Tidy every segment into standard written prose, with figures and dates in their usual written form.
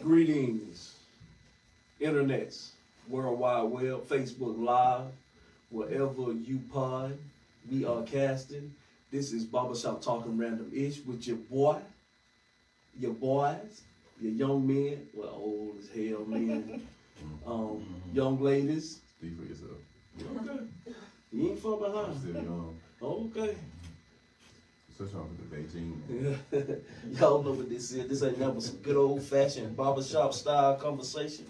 Greetings, internets, World Wide Web, Facebook Live, wherever you pod, we are casting. This is Barbershop Talking Random-ish with your boy, your boys, your young men, well, old as hell men, young ladies. Speak for yourself. Okay. You ain't far behind. I'm still young. Okay. Such on for the Beijing. Y'all know what this is. This ain't never some good old-fashioned barbershop style conversation.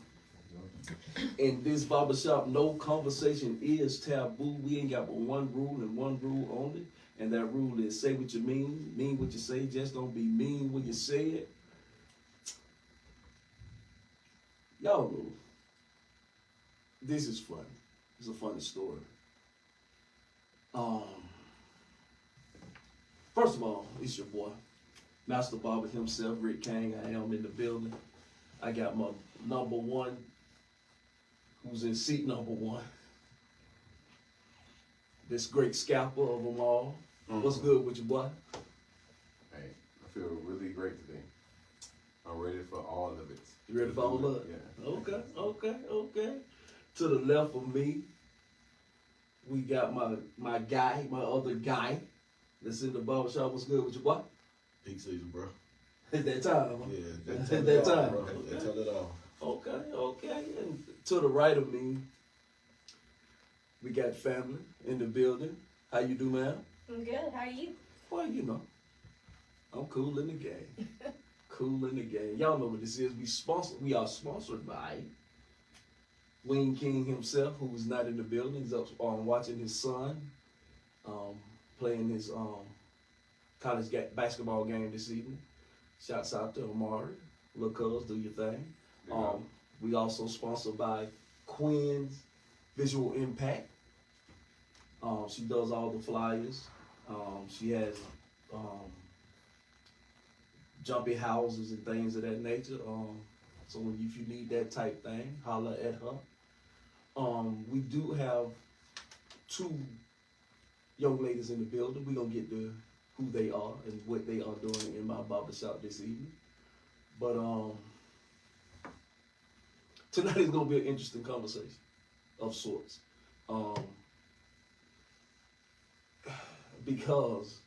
In this barbershop, no conversation is taboo. We ain't got but one rule and one rule only. And that rule is say what you mean what you say, just don't be mean when you say it. Y'all know, this is funny. It's a funny story. First of all, it's your boy, Master Barber himself, Rick Kang. I am in the building. I got my number one, who's in seat number one. This great scalper of them all. What's good with you, boy? Hey, I feel really great today. I'm ready for all of it. You ready for all of it? Yeah. Okay. To the left of me, we got my guy, my other guy that's in the barbershop. What's good with you, boy? Peak season, bro. It's that time. Huh? Yeah, that time. Bro. They tell it all. Okay. And to the right of me, we got family in the building. How you do, man? I'm good. How are you? Well, you know, I'm cool in the game. Y'all know what this is. We are sponsored by Wayne King himself, who's not in the building. He's up watching his son playing his college basketball game this evening. Shouts out to Amari. Little cuz, do your thing. We also sponsored by Quinn's Visual Impact. She does all the flyers. She has jumpy houses and things of that nature. So if you need that type thing, holler at her. We do have two young ladies in the building. We're going to get to who they are and what they are doing in my barbershop this evening. But tonight is going to be an interesting conversation of sorts. Because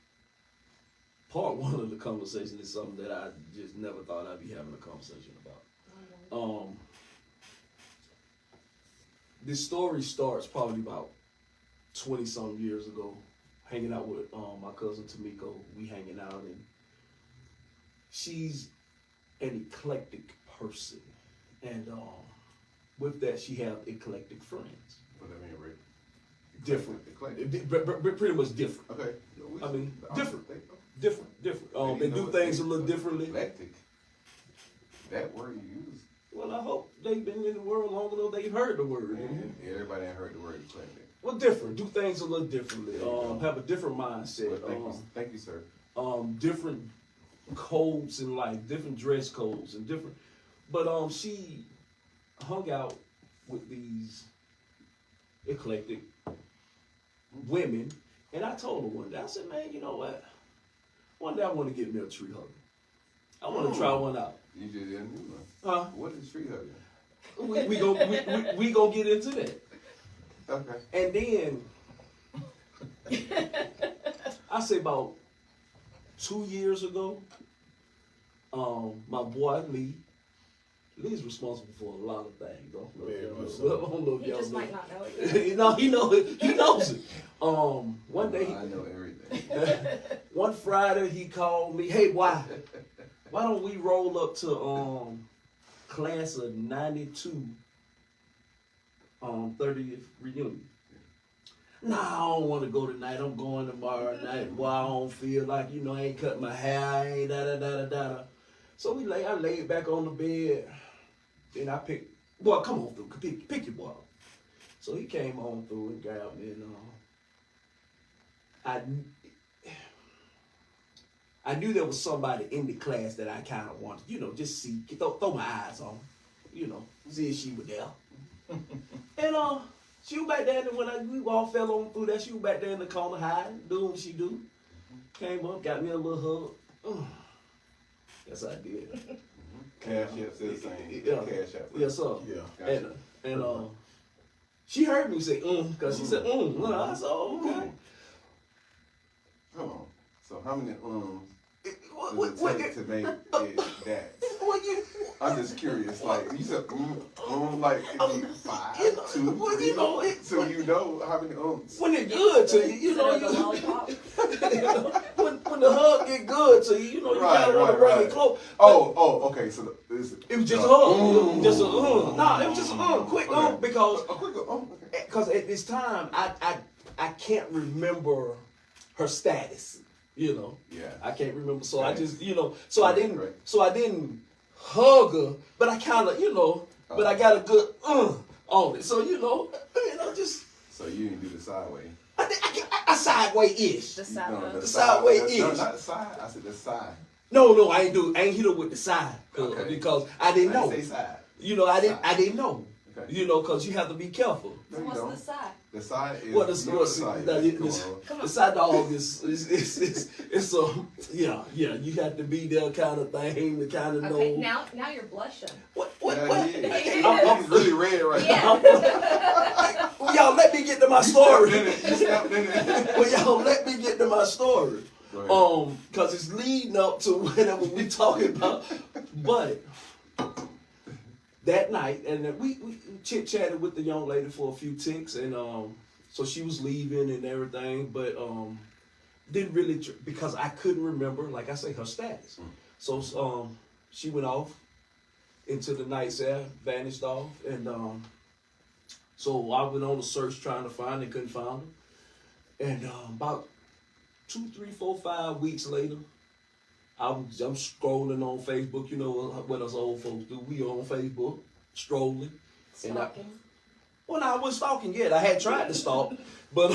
part one of the conversation is something that I just never thought I'd be having a conversation about. This story starts probably about 20-some years ago, hanging out with my cousin Tamiko. We hanging out, and she's an eclectic person, and with that, she have eclectic friends. What that mean, Rick? Different. Eclectic. Pretty much different. Okay. I mean, different. Well, They do things a little differently. Eclectic. That word you use. Well, I hope they've been in the world long enough they've heard the word. Yeah, everybody ain't heard the word eclectic. Well, different. Do things a little differently. Have a different mindset. Well, thank you, sir. Different codes in life, different dress codes, and different. But she hung out with these eclectic women, and I told her one day, I said, man, you know what? One day I want to get me a tree hugger. I want to try one out. You just did a new one. Huh? What is tree hugger? We go get into that. Okay. And then I say about 2 years ago, my boy Lee's responsible for a lot of things. He just might not know it. He knows it. One day, I know everything. one Friday, he called me. Hey, why don't we roll up to class of '92 30th reunion? Nah, I don't want to go tonight. I'm going tomorrow night. Boy, I don't feel like, I ain't cut my hair. I ain't da-da-da-da-da. So I laid back on the bed. Then I picked, boy, come on through. Pick your boy up. So he came on through and grabbed me. And I knew there was somebody in the class that I kind of wanted, just see, throw my eyes on, see if she was there. And she was back there, and when we all fell on through that, she was back there in the corner hiding, doing what she do. Came up, got me a little hug. Yes, I did. Cash App said the same. Yeah. Cash App. Yes, sir. Yeah. Gotcha. And she heard me say because she said I said, oh, okay. Come on. So how many What, does it take to make it that? What you? I'm just curious. Like you said, like it'd be 5, 2, Well, 3. you know, So you know how many when it good to you, you know, The lollipop. when the hug get good to you, you know, you gotta want to bring it close. Oh, okay. So It was just a hug, just a Nah, it was just a quick Okay. because a quick okay. because at this time I can't remember her status. You know, Yeah. I can't remember, so Right. I just so I didn't Right. so I didn't hug her, but I kind of but I got a good on it, so just So you didn't do the sideways. I sideways-ish. The side No, hug. The sideways No, is. not the side. I said the side. No, I ain't hit her with the side Okay. because I didn't know. I didn't say side. I didn't know. Okay. Because you have to be careful. No, So you what's don't. the side? The side is. Well, the you know side is. Come on. the side dog is it's you have to be there kind of thing to kind of Okay, know. now you're blushing. What? Yeah, he is. I'm He's really red right Yeah. Y'all let me get to my now. story. You stepped in it. Well, y'all let me get to my story. Go ahead. Because it's leading up to whatever we talking about. But that night, and then we chit chatted with the young lady for a few ticks, and so she was leaving and everything, but didn't really because I couldn't remember, like I say, her status. So she went off into the night air, vanished off, and so I went on a search trying to find her, couldn't find her, and about 2, 3, 4, 5 weeks later, I'm scrolling on Facebook. You know what us old folks do? We on Facebook, strolling. Stalking. Well, I wasn't stalking yet. I had tried to stalk, but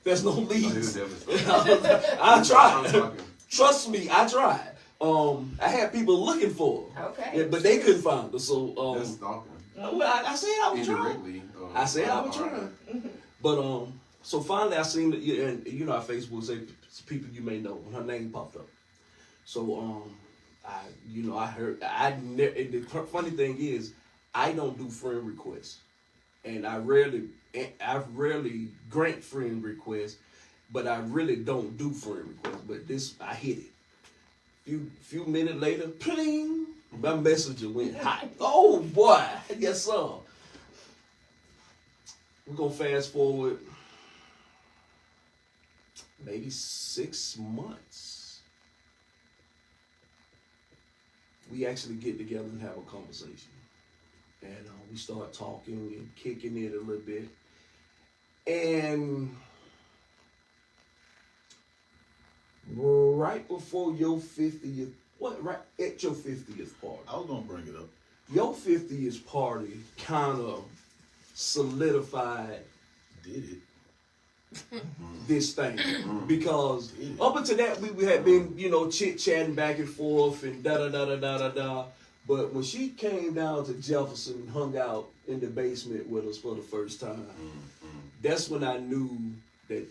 there's no leads. I tried. Trust me, I tried. I had people looking for her. Okay. Yeah, but they couldn't find her. So That's stalking. well, I said I was trying. Indirectly. I said I was trying. But so finally I seen that, and you know how Facebook say people you may know, and her name popped up. So I heard the funny thing is I don't do friend requests, and I rarely grant friend requests, but I really don't do friend requests. But this I hit it. Few minutes later, pling, my messenger went hot. Oh boy, yes sir. We're gonna fast forward maybe 6 months. We actually get together and have a conversation. And we start talking and kicking it a little bit. And right before your 50th, right at your 50th party. I was gonna bring it up. Your 50th party kind of solidified Did it? this thing because up until that we had been chit chatting back and forth and da. But when she came down to Jefferson and hung out in the basement with us for the first time, that's when I knew that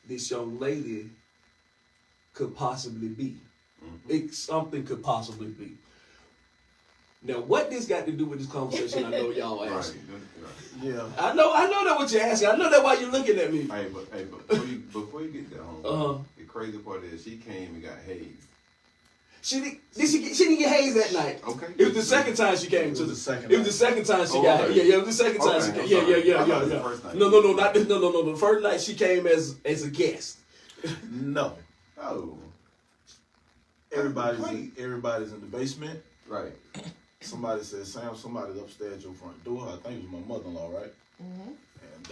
this young lady could possibly be. Something could possibly be. Now, what this got to do with this conversation? I know y'all asking. Yeah. I know that what you're asking. I know that why you're looking at me. Hey, but before you get that home, the crazy part is she came and got hazed. She didn't get hazed that night. Okay. It was the second time she came to was the the second It was the second time she got. okay. Yeah, it was the second time Okay, she I'm came. sorry. Yeah. I thought it was the first night. No, not this. No. The first night she came as a guest. No. Oh. Everybody's in the basement. Right. Somebody said, Sam, somebody's upstairs at your front door. I think it was my mother-in-law, right? Mm-hmm. And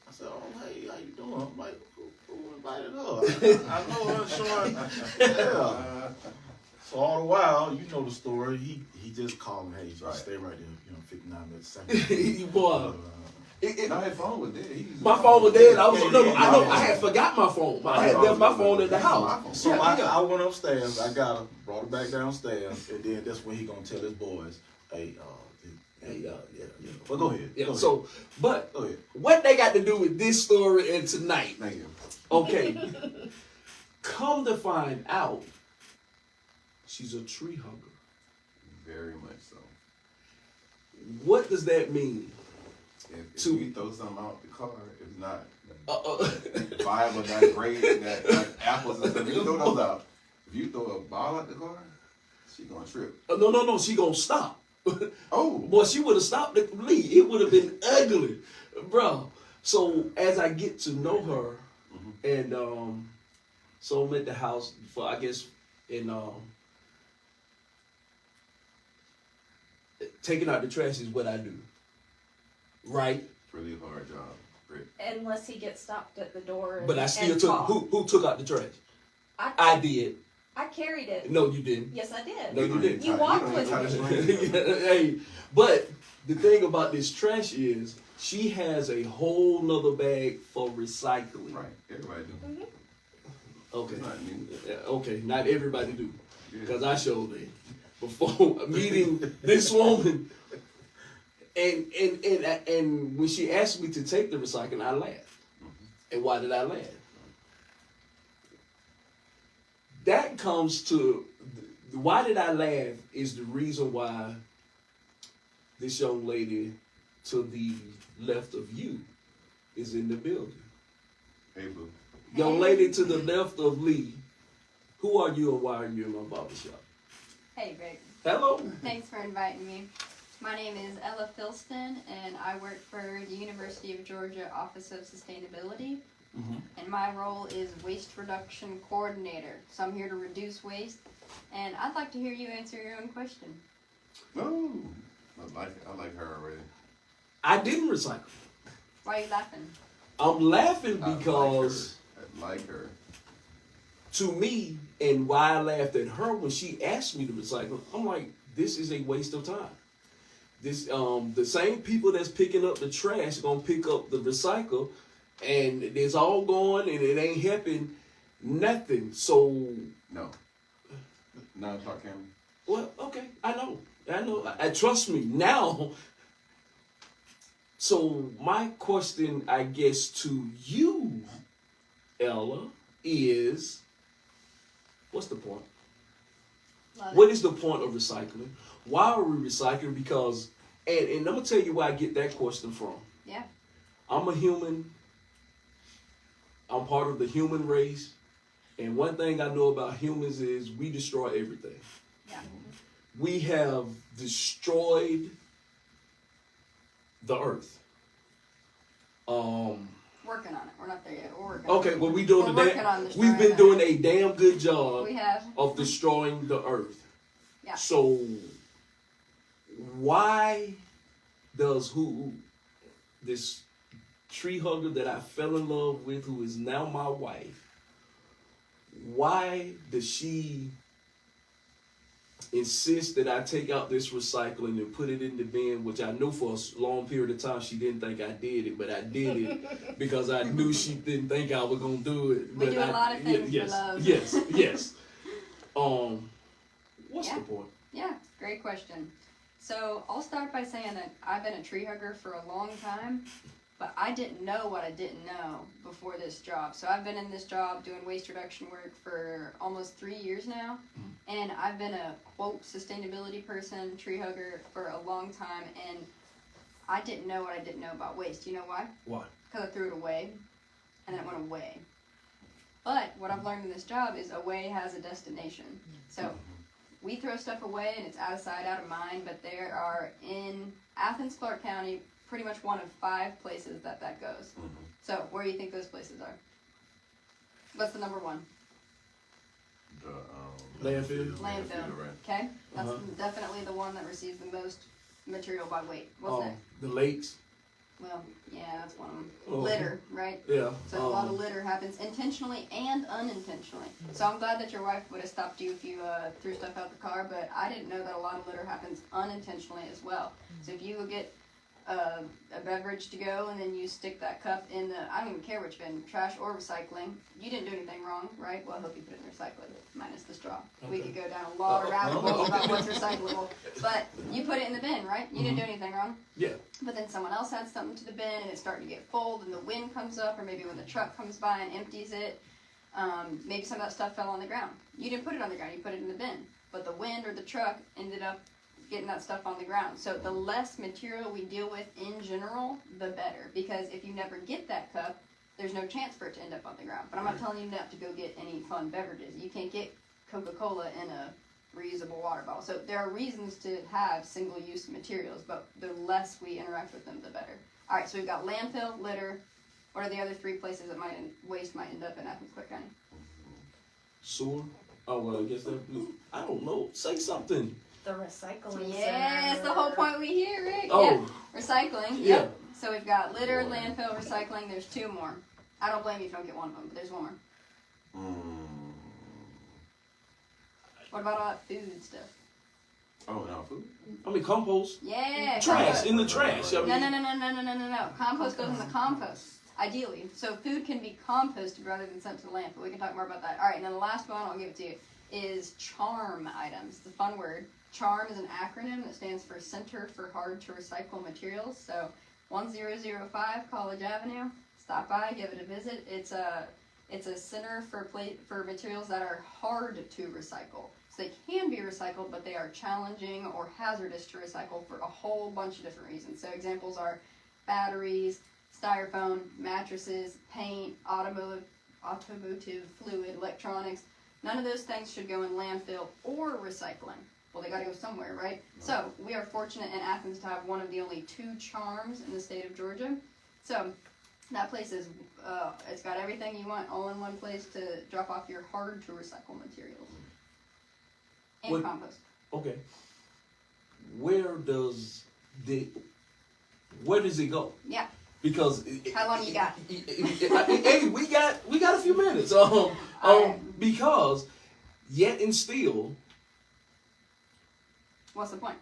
I said, oh, hey, how you doing? I'm like, who invited her? I know her, Sean. Yeah. So all the while, you know the story. He just called me, hey, just stay right there, 59 minutes, second. Boy. No, his phone was dead. My phone was dead. I had forgot my phone. I had left my phone at the house. So I went upstairs. I got her, brought her back downstairs, and then that's when he gonna tell his boys, hey, yeah. But go ahead. Yeah. Go ahead. So, but Go ahead. what they got to do with this story and tonight? Thank you. Okay. Come to find out, she's a tree hugger. Very much so. What does that mean? If To- you throw something out the car, it's not Uh, viable, not great, that like apples and stuff. You throw those out. If you throw a ball out the car, she gonna trip. no, she gonna stop. Oh, Boy, she would have stopped the lead. It would have been ugly, bro. So as I get to know her, and so I'm at the house for, I guess, in taking out the trash is what I do, right? really hard job. Great. Unless he gets stopped at the door. But I still and took. caught. Who took out the trash? I I did. carried it. No, you didn't. Yes, I did. No, you didn't. You walked with me. Hey, but the thing about this trash is she has a whole nother bag for recycling. Right, everybody do. Okay. It's not me. Okay, not everybody do. Yeah. Because I showed it before meeting this woman. And when she asked me to take the recycling, I laughed. And why did I laugh? That comes to, why did I laugh is the reason why this young lady to the left of you is in the building. Hey, boo. Young lady to the left of Lee, who are you and why are you in my barbershop? Hey, Rick. Hello? Thanks for inviting me. My name is Ella Filston, and I work for the University of Georgia Office of Sustainability. And my role is Waste Reduction Coordinator. So I'm here to reduce waste, and I'd like to hear you answer your own question. No, I like her already. I didn't recycle. Why are you laughing? I'm laughing because I like her. to me, and why I laughed at her when she asked me to recycle, I'm like, this is a waste of time. This the same people that's picking up the trash are gonna pick up the recycle, and it's all going and it ain't helping nothing. So, No. Now talk, Cameron. well, okay, I know. I trust me now. So my question, I guess, to you, Ella, is, what's the point? Love What it. is the point of recycling? Why are we recycling? Because, and I'm gonna tell you where I get that question from. Yeah. I'm a human. I'm part of the human race. And one thing I know about humans is we destroy everything. Yeah. We have destroyed the earth. Working on it. We're not there yet. We're working Okay, on it. well, we've been destroying doing it. a damn good job We have. of destroying the earth. Yeah. So why does this tree hugger that I fell in love with, who is now my wife, why does she insist that I take out this recycling and put it in the bin, which I knew for a long period of time she didn't think I did it, but I did it because I knew she didn't think I was gonna do it. We But do a lot of things yes, for love. Yes. What's Yeah. the point? Yeah, great question. So I'll start by saying that I've been a tree hugger for a long time, but I didn't know what I didn't know before this job. So I've been in this job doing waste reduction work for almost 3 years now, and I've been a quote sustainability person, tree hugger for a long time, and I didn't know what I didn't know about waste. You know why? Why? Because I threw it away, and then it went away. But what I've learned in this job is away has a destination. So we throw stuff away and it's out of sight, out of mind, but there are in Athens, Clark County, pretty much one of 5 places that goes. So where do you think those places are? What's the number one? The Landfill? Landfill. Right. Okay? That's Uh-huh. definitely the one that receives the most material by weight. What's that? The lakes. Well, yeah, that's one of them. Oh. Litter, right? Yeah. So a lot of litter happens intentionally and unintentionally. So I'm glad that your wife would have stopped you if you threw stuff out the car, but I didn't know that a lot of litter happens unintentionally as well. So if you get a beverage to go and then you stick that cup in the, I don't even care which bin, trash or recycling, you didn't do anything wrong, right? Well, I hope you put it in recycling, minus the straw. We Okay. could go down a lot of rabbit holes about what's recyclable. But you put it in the bin, right? You didn't do anything wrong. Yeah. But then someone else adds something to the bin and it's starting to get full, and the wind comes up, or maybe when the truck comes by and empties it, maybe some of that stuff fell on the ground. You didn't put it on the ground, you put it in the bin. but the wind or the truck ended up getting that stuff on the ground. So the less material we deal with in general, the better. Because if you never get that cup, there's no chance for it to end up on the ground. But I'm not telling you not to go get any fun beverages. You can't get Coca-Cola in a reusable water bottle. So there are reasons to have single-use materials, but the less we interact with them, the better. All right, so we've got landfill, litter. What are the other 3 places that waste might end up in Athens, Clark County? Sewer? Oh, well, I guess that, I don't know. Say something. The recycling Yes, center. the whole point we hear, Rick. Oh. Yeah, recycling. Yeah. Yep. So we've got litter, landfill, recycling. There's 2 more. I don't blame you if you don't get one of them, but there's 1 more. What about all that food stuff? Oh, no, food? I mean, compost. Yeah. Trash, compost. in the trash. I mean, No. Compost goes in the compost, ideally. So food can be composted rather than sent to the landfill. We can talk more about that. All right, and then the last one, I'll give it to you, is CHARM items. It's a fun word. CHARM is an acronym that stands for Center for Hard to Recycle Materials. So 1005 College Avenue. Stop by, give it a visit. It's a center for materials that are hard to recycle. So they can be recycled, but they are challenging or hazardous to recycle for a whole bunch of different reasons. So examples are batteries, styrofoam, mattresses, paint, automotive fluid, electronics. None of those things should go in landfill or recycling. Well, they gotta go somewhere, right? So we are fortunate in Athens to have one of the only 2 CHARMs in the state of Georgia. So that place is, it's got everything you want all in one place to drop off your hard to recycle materials. And What- compost. okay. Where does it go? Yeah. Because How long you got? Hey, we got a few minutes. Because yet and still, What's the point?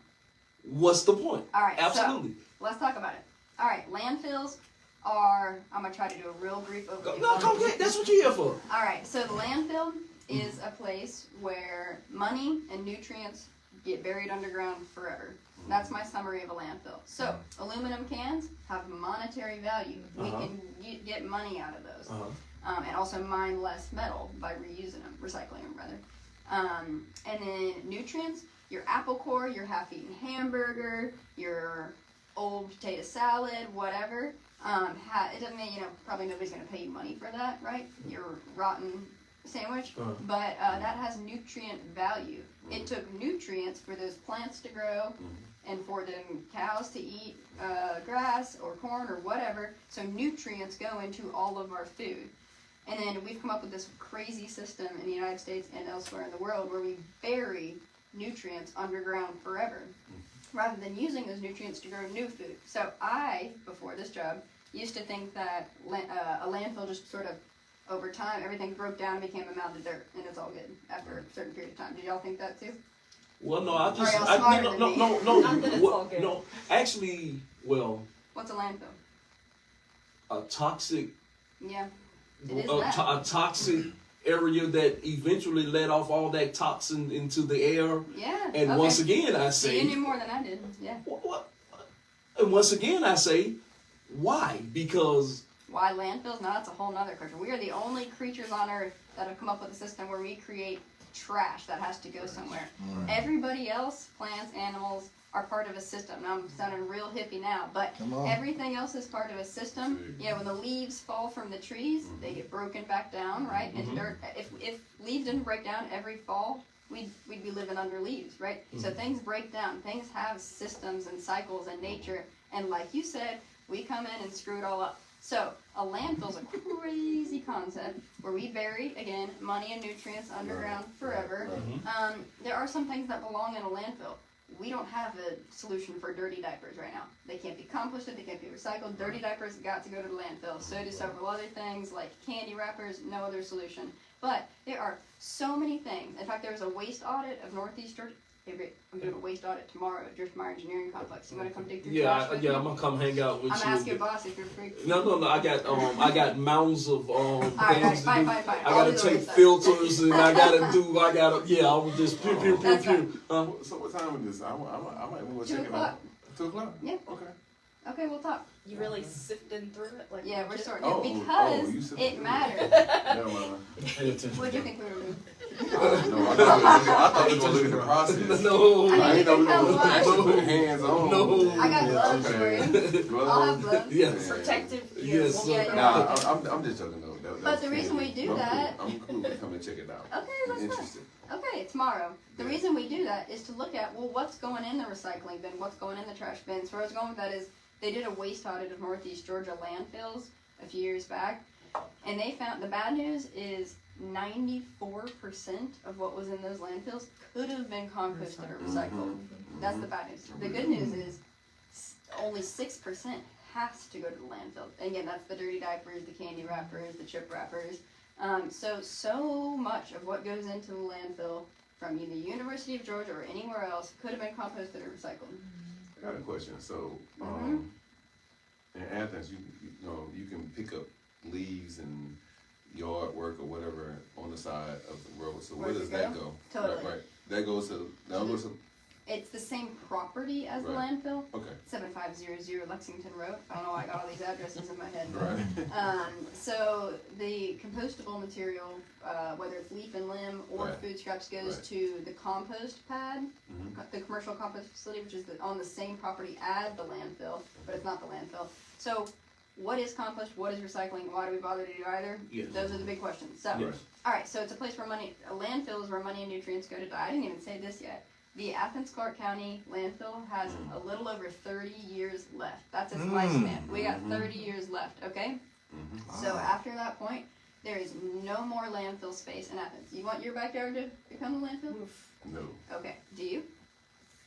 what's the point? All right, Absolutely. so let's talk about it. All right, landfills are, I'm going to try to do a real brief overview. No, come get. That's what you're here for. All right, so the landfill is a place where money and nutrients get buried underground forever. That's my summary of a landfill. So, aluminum cans have monetary value. We can get money out of those. And also mine less metal by reusing them, recycling them rather. And then nutrients, your apple core, your half-eaten hamburger, your old potato salad, whatever. It doesn't mean, probably nobody's going to pay you money for that, right? Your rotten sandwich. But that has nutrient value. It took nutrients for those plants to grow and for them cows to eat grass or corn or whatever. So nutrients go into all of our food. And then we've come up with this crazy system in the United States and elsewhere in the world where we bury nutrients underground forever rather than using those nutrients to grow new food. So I, before this job, used to think that a landfill just sort of, over time, everything broke down and became a mound of dirt, and it's all good after a certain period of time. Did y'all think that too? Well, no, I just. Are y'all smarter no, than no, me? no, no, Not that it's what- all good. no. Actually, well, What's a landfill? a toxic, Yeah, it is that. a toxic area that eventually let off all that toxin into the air. Yeah. And okay. once again, I So say, you knew more than I did. Yeah. what? And once again, I say, why? Because Why landfills? Now that's a whole nother question. We are the only creatures on Earth that have come up with a system where we create trash that has to go somewhere. Everybody else, plants, animals, are part of a system. Now I'm sounding real hippie now, but Come on. everything else is part of a system. You know, when the leaves fall from the trees, they get broken back down, right? Into dirt. If leaves didn't break down every fall, we'd be living under leaves, right? So things break down. Things have systems and cycles and nature. And like you said, we come in and screw it all up. So a landfill's a crazy concept where we bury, again, money and nutrients underground forever. There are some things that belong in a landfill. We don't have a solution for dirty diapers right now. They can't be composted, they can't be recycled. Dirty diapers got to go to the landfill. So do several other things like candy wrappers, no other solution. But there are so many things. In fact, there was a waste audit of Northeast Georgia. Hey, Rick, I'm doing a waste audit tomorrow at Driftmeyer Engineering Complex. You want to come dig through trash with me? I'm gonna come hang out with I'm you. asking your boss if you're free. No. I got mounds of Alright, things to fine. do. I'll I gotta do the take waste audit. filters and I will just pew. That's So what time is this? I might want to 2 check it o'clock. out. 2 o'clock? Yeah. Okay. Okay, we'll talk. You really sifting through it? Like Yeah, we're legit? sorting Oh, it you because said it that. matters. Never mind. Pay attention. What do you think we were doing? No, I thought we were gonna look at the process. No. I I mean, ain't know we you can were tell actually why. put hands on. No. I got Yeah, gloves okay. for you. I'll have gloves. Yes. Protective. Yes, gear. sir. Nah, I'm just joking though. But the reason we do that- I'm cool with coming check it out. Okay, I'm that's fine. interested. Okay, tomorrow. The Yeah. reason we do that is to look at, well, what's going in the recycling bin, what's going in the trash bin. So where I was going with that is, they did a waste audit of Northeast Georgia landfills a few years back, and they found, the bad news is 94% of what was in those landfills could have been composted or recycled. That's the bad news. The good news is only 6% has to go to the landfill. And again, that's the dirty diapers, the candy wrappers, the chip wrappers. So much of what goes into the landfill from either University of Georgia or anywhere else could have been composted or recycled. I got a question. So, Mhm. in Athens, you know, you can pick up leaves and yard work or whatever on the side of the road. So where Where's does it that go? go? Totally. Right. That goes to It's the same property as the Right. landfill, okay. 7500 Lexington Road. I don't know why I got all these addresses in my head. Right. So the compostable material, whether it's leaf and limb or Right. food scraps, goes Right. to the compost pad, Mhm. the commercial compost facility, which is on the same property as the landfill, but it's not the landfill. So what is compost? What is recycling? Why do we bother to do either? Yes. Those are the big questions. So, Yes. all right. So it's a place where a landfill is where money and nutrients go to die. I didn't even say this yet. The Athens-Clarke County landfill has a little over 30 years left. That's its lifespan. We got 30 years left, okay? So after that point, there is no more landfill space in Athens. You want your backyard to become the landfill? No. Okay. Do you?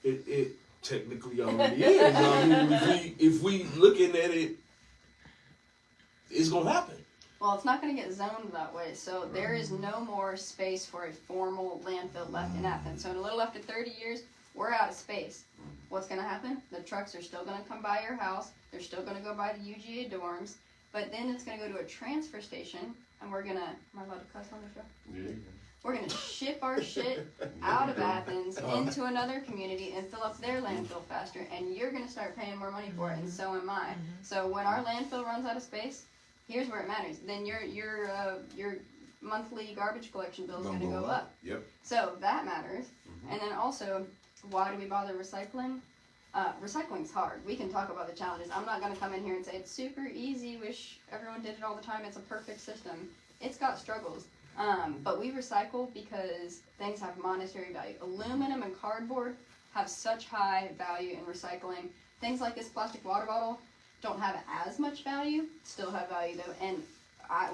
It technically already is. I mean, if we looking at it, it's gonna happen. Well, it's not going to get zoned that way, so there is no more space for a formal landfill left in Athens. So in a little after 30 years, we're out of space. What's going to happen? The trucks are still going to come by your house. They're still going to go by the UGA dorms, but then it's going to go to a transfer station, and we're going to, am I allowed to cuss on the show? Yeah. We're going to ship our shit out of Athens into another community and fill up their landfill faster, and you're going to start paying more money for it, and so am I. So when our landfill runs out of space, here's where it matters. Then your monthly garbage collection bill is going to go up. Yep. So that matters. And then also, why do we bother recycling? Recycling's hard. We can talk about the challenges. I'm not going to come in here and say it's super easy. Wish everyone did it all the time. It's a perfect system. It's got struggles. But we recycle because things have monetary value. Aluminum and cardboard have such high value in recycling. Things like this plastic water bottle don't have as much value, still have value though, and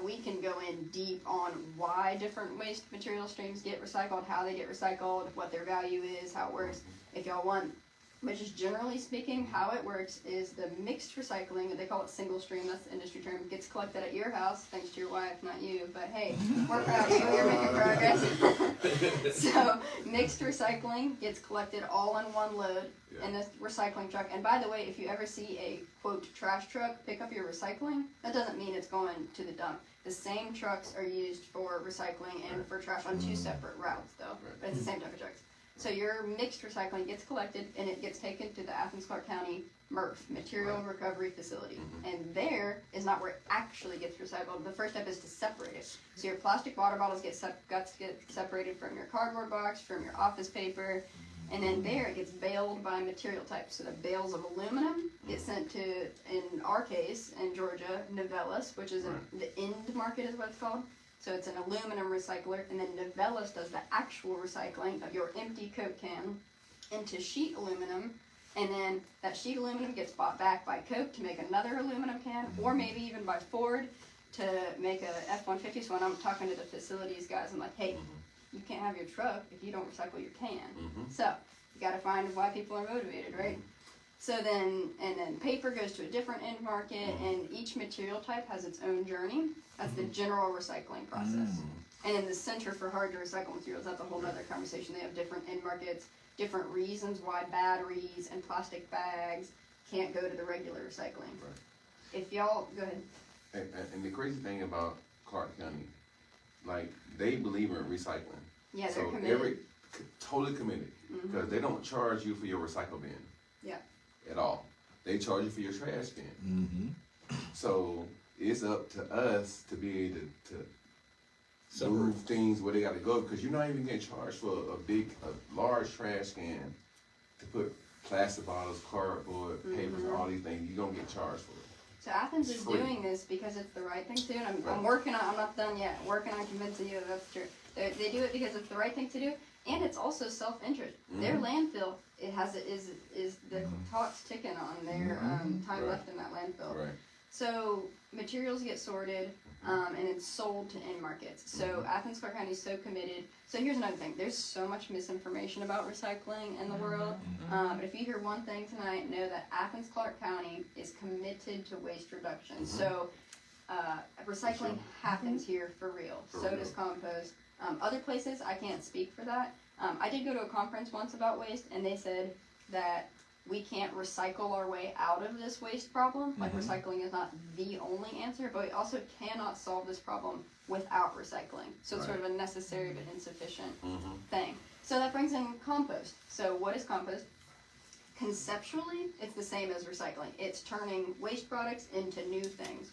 we can go in deep on why different waste material streams get recycled, how they get recycled, what their value is, how it works, if y'all want. But just generally speaking, how it works is the mixed recycling, they call it single stream, that's the industry term, gets collected at your house, thanks to your wife, not you, but hey, we're proud of you, you're making progress. So, mixed recycling gets collected all in one load in this recycling truck. And by the way, if you ever see a, quote, trash truck pick up your recycling, that doesn't mean it's going to the dump. The same trucks are used for recycling and for trash on two separate routes, though, but it's the same type of trucks. So your mixed recycling gets collected and it gets taken to the Athens-Clarke County MRF, Material Recovery Facility. And there is not where it actually gets recycled. The first step is to separate it. So your plastic water bottles get separated from your cardboard box, from your office paper, and then there it gets baled by material type. So the bales of aluminum get sent to, in our case, in Georgia, Novellis, which is the end market is what it's called. So it's an aluminum recycler, and then Novellis does the actual recycling of your empty Coke can into sheet aluminum, and then that sheet aluminum gets bought back by Coke to make another aluminum can, or maybe even by Ford to make a F-150. So when I'm talking to the facilities guys, I'm like, hey, you can't have your truck if you don't recycle your can. So you got to find why people are motivated, right? So then, and then paper goes to a different end market, and each material type has its own journey. That's the general recycling process. And in the Center for Hard to Recycle Materials, that's a whole other conversation. They have different end markets, different reasons why batteries and plastic bags can't go to the regular recycling. If y'all, go ahead. And the crazy thing about Clark County, like, they believe in recycling. Yeah, they're So committed. totally committed, because they don't charge you for your recycle bin. Yeah. At all. they charge you for your trash can. Mm-hmm. So it's up to us to be able to So move things where they got to go, because you're not even getting charged for a large trash can to put plastic bottles, cardboard, papers, and all these things. You're gonna get charged for it. So Athens is Free. doing this because it's the right thing to do, and I'm Right. working on. I'm not done yet. Working on convincing you that that's true. They do it because it's the right thing to do, and it's also self-interest. Their landfill, is the clock's ticking on their time Right. left in that landfill. Right. So materials get sorted, and it's sold to end markets. So Athens Clarke County is so committed. So here's another thing: there's so much misinformation about recycling in the world. But if you hear one thing tonight, know that Athens Clarke County is committed to waste reduction. So recycling happens here for real. So does compost. Other places, I can't speak for that. I did go to a conference once about waste, and they said that we can't recycle our way out of this waste problem. Like, recycling is not the only answer, but we also cannot solve this problem without recycling. So it's sort of a necessary but insufficient thing. So that brings in compost. So what is compost? Conceptually, it's the same as recycling. It's turning waste products into new things.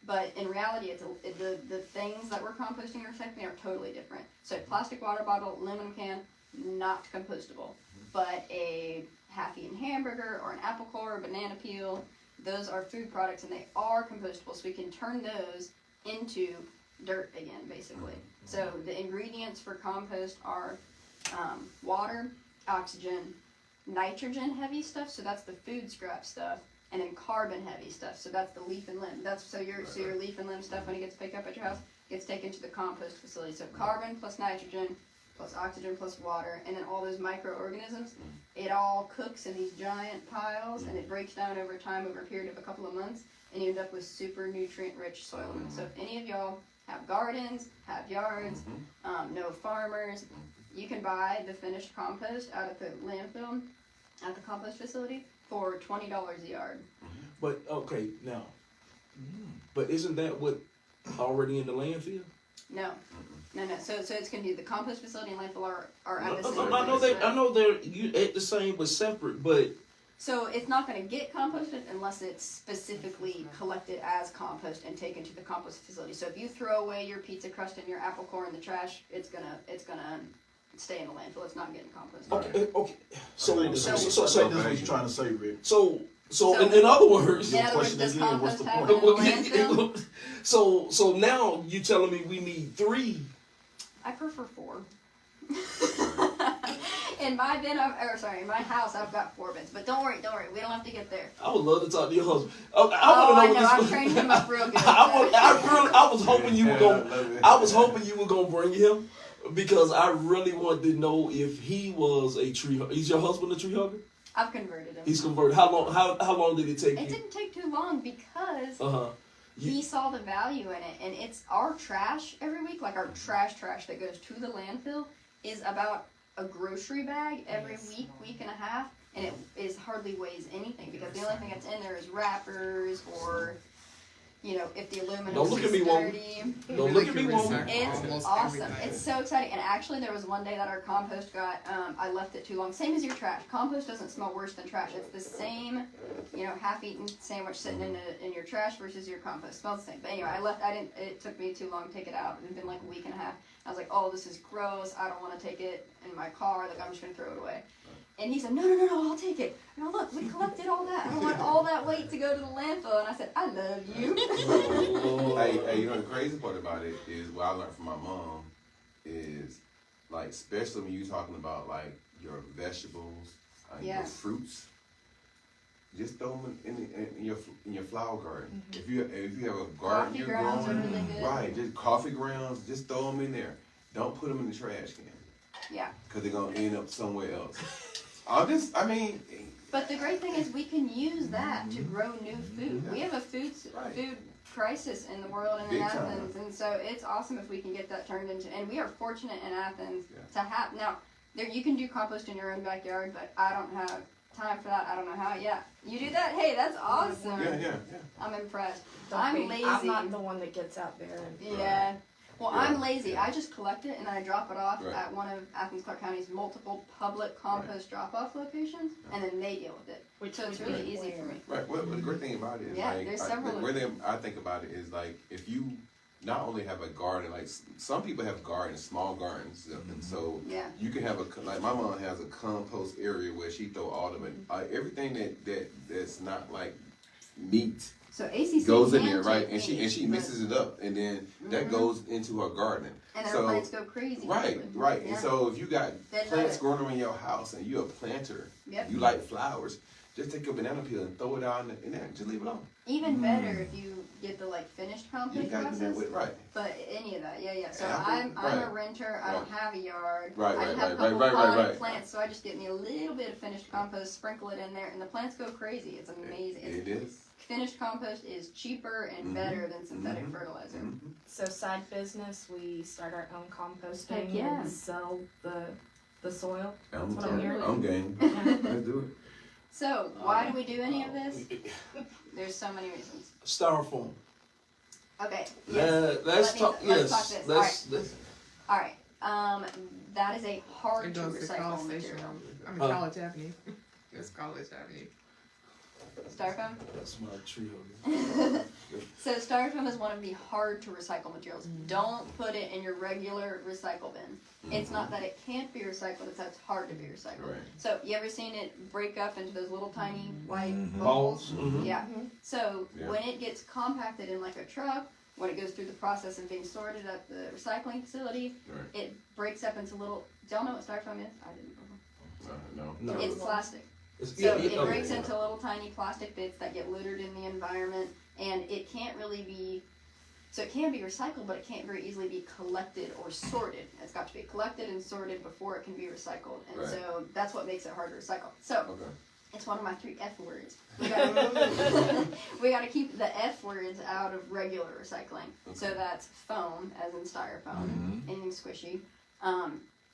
But in reality, the things that we're composting and recycling are totally different. So plastic water bottle, aluminum can, not compostable. But a half-eaten hamburger or an apple core or banana peel, those are food products and they are compostable. So we can turn those into dirt again, basically. So the ingredients for compost are water, oxygen, nitrogen-heavy stuff. So that's the food scrap stuff. And then carbon-heavy stuff, so that's the leaf and limb. So your leaf and limb stuff, when it gets picked up at your house, gets taken to the compost facility. So carbon plus nitrogen plus oxygen plus water, and then all those microorganisms, it all cooks in these giant piles, and it breaks down over time, over a period of a couple of months, and you end up with super nutrient-rich soil. So if any of y'all have gardens, have yards, know farmers, you can buy the finished compost out at the landfill, at the compost facility, for $20 a yard. But okay, now, but isn't that what already in the landfill? No. So it's gonna be the compost facility and landfill are at the same I know place, they, I know they're at the same but separate, but so it's not gonna get composted unless it's specifically collected as compost and taken to the compost facility. So if you throw away your pizza crust and your apple core in the trash, it's gonna stay in the landfill. It's not getting composted. okay. So that's what you're trying to say, Rick. So in other words, In other words, question does again, what's compost the happen point? in the landfill? so now you telling me we need 3? I prefer 4. In my bin, in my house, I've got 4 bins. But don't worry, we don't have to get there. I would love to talk to your husband. I I want to know. I've trained him up real good. I was hoping you were going. I was hoping you were going to bring him because I really wanted to know if he was a tree. Is your husband a tree hugger? I've converted him. He's converted. How long? How long did it take you? It didn't take too long because Uh-huh. he saw the value in it, and it's our trash every week. Like our trash that goes to the landfill is about a grocery bag every week and a half, and it is hardly weighs anything because the only thing that's in there is wrappers or, if the aluminum Don't look at me, dirty. Don't look at me, woman. It's awesome. It's so exciting. And actually, there was one day that our compost got, I left it too long. Same as your trash. Compost doesn't smell worse than trash. It's the same, half-eaten sandwich sitting in your trash versus your compost. It smells the same. But anyway, it took me too long to take it out. It had been like a week and a half. I was like, oh, this is gross. I don't want to take it in my car. Like, I'm just going to throw it away. And he said, no, I'll take it. And look, we collected all that. I don't want all that weight to go to the landfill. And I said, I love you. Hey, the crazy part about it is what I learned from my mom is, like, especially when you're talking about, like, your vegetables, your fruits, just throw them in your flower garden. If you have a garden Coffee you're grounds growing, are really good. right? Just coffee grounds, just throw them in there. Don't put them in the trash can. Yeah. Because they're gonna end up somewhere else. But the great thing is we can use that to grow new food. Yeah. We have a food crisis in the world and in Big time. Athens, and so it's awesome if we can get that turned into. And we are fortunate in Athens to have now. There you can do compost in your own backyard, but I don't have time for that. I don't know how. Yeah, you do that. Hey, that's awesome. Yeah. I'm impressed. Don't I'm be. lazy. I'm not the one that gets out there. Yeah. Well, Yeah. I'm lazy. I just collect it and I drop it off Right. at one of Athens Clarke County's multiple public compost drop-off locations, and then they deal with it. So it's really easy for me. Right. Well, the great thing about it is Yeah, there's several the of way I think about it is like if you not only have a garden, like some people have gardens, small gardens, and so Yeah. you can have like my mom has a compost area where she throw all of it, everything that's not like meat So ACC goes in can there, right? take And she meat, mixes it up, and then that Mhm. goes into her garden. and their So plants go crazy. right, usually. right. Yeah. And so if you got They love plants it. growing around your house and you're a planter, Yep. you like flowers, just take a banana peel and throw it out in there. Just leave it alone. Even better if you get the like finished You compost got to do that process. with right. But any of that, yeah. So Apple, I'm a right. renter. I don't have a yard. Right, I right, have a right, couple right, right, potted right. plants, so I just get me a little bit of finished compost, sprinkle it in there, and the plants go crazy. It's amazing. It is. Finished compost is cheaper and Mhm. better than synthetic Mhm. fertilizer. Mhm. So side business, we start our own composting Heck yeah. and sell the soil. That's I'm what I'm hearing. I'm game. Yeah. Let's do it. So why do we do any of this? There's so many reasons. Styrofoam. Okay. Let's Let's talk. talk Yes. this. Let's. All right. That is a hard It to goes to recycle College Station. material. I mean, College Avenue. It's College Avenue. Styrofoam. That's my tree hugger. So styrofoam is one of the hard to recycle materials. Don't put it in your regular recycle bin. It's not that it can't be recycled, it's that it's hard to be recycled. Right. So you ever seen it break up into those little tiny white Balls. bubbles? Mhm. Yeah. So Yeah. when it gets compacted in like a truck, when it goes through the process of being sorted at the recycling facility, Right. it breaks up into little. Do y'all know what styrofoam is? I didn't know. No. No. It's plastic. It's, So it okay. breaks into little tiny plastic bits that get littered in the environment, and it can't really be. So it can be recycled, but it can't very easily be collected or sorted. It's got to be collected and sorted before it can be recycled, and Right. so that's what makes it hard to recycle. So Okay. it's one of my 3 F words. We gotta, we gotta keep the F words out of regular recycling. So Okay. that's foam, as in styrofoam, Mhm. anything squishy.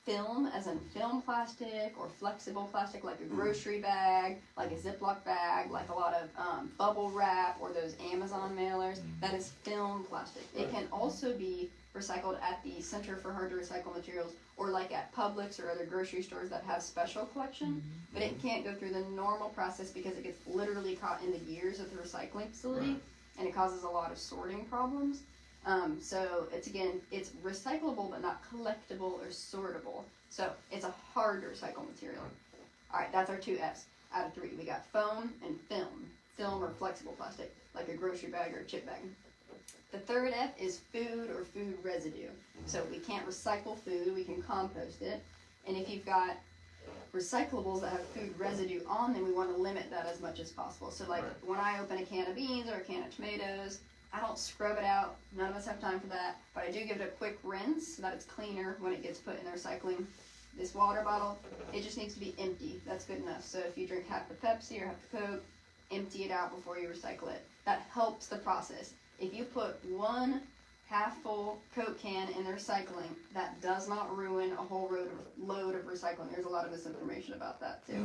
Film, as in film plastic or flexible plastic, like a grocery bag, like a Ziploc bag, like a lot of bubble wrap or those Amazon mailers. That is film plastic. It can also be recycled at the Center for Hard to Recycle Materials or like at Publix or other grocery stores that have special collection. But it can't go through the normal process because it gets literally caught in the gears of the recycling facility, Right. and it causes a lot of sorting problems. So it's recyclable but not collectible or sortable. So it's a hard to recycle material. All right, that's our 2 F's out of 3. We got foam and film. Film or flexible plastic, like a grocery bag or a chip bag. The 3rd F is food or food residue. So we can't recycle food, we can compost it. And if you've got recyclables that have food residue on them, we want to limit that as much as possible. So like Right. when I open a can of beans or a can of tomatoes, I don't scrub it out. None of us have time for that. But I do give it a quick rinse so that it's cleaner when it gets put in the recycling. This water bottle, it just needs to be empty. That's good enough. So if you drink half the Pepsi or half the Coke, empty it out before you recycle it. That helps the process. If you put 1 half-full Coke can in the recycling, that does not ruin a whole load of recycling. There's a lot of misinformation about that too.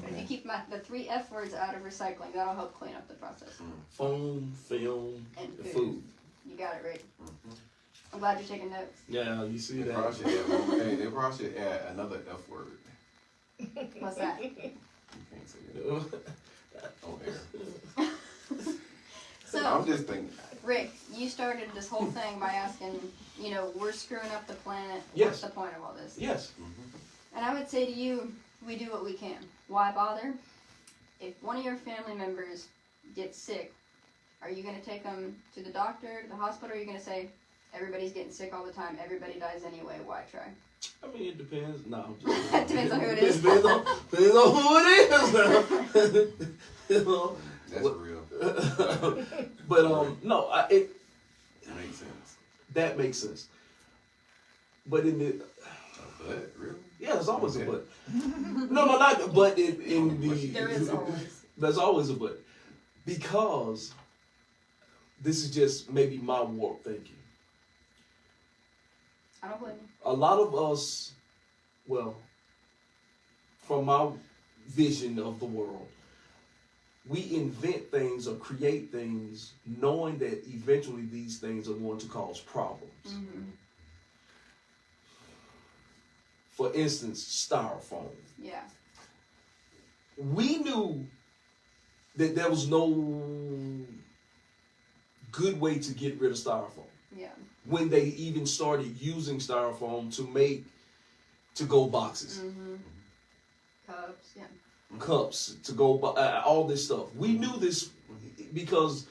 But if you keep the 3 F words out of recycling, that'll help clean up the process. Foam, film, And and food. food. You got it right. I'm glad you're taking notes. Yeah, you see They that. probably should add, hey, they probably should add another F word. What's that? You can't say that on air. So, I'm just thinking. Rick, you started this whole thing by asking, we're screwing up the planet. Yes. What's the point of all this? Yes. And I would say to you, we do what we can. Why bother? If one of your family members gets sick, are you going to take them to the doctor, to the hospital, or are you going to say, everybody's getting sick all the time, everybody dies anyway, why try? I mean, it depends. No, I'm just It depends on who it is. Depends on who it is. You know? That's What- real. But no, It makes sense. that makes sense. But in the But really? yeah, there's always a Okay. but. No, not but in the There is always. there's always a but because this is just maybe my warped thinking. I don't blame you. A lot of us, well, from my vision of the world, we invent things or create things knowing that eventually these things are going to cause problems. for instance, styrofoam. Yeah. We knew that there was no good way to get rid of styrofoam. Yeah. When they even started using styrofoam to make to-go boxes, Cups. Yeah. cups, all this stuff. We knew this because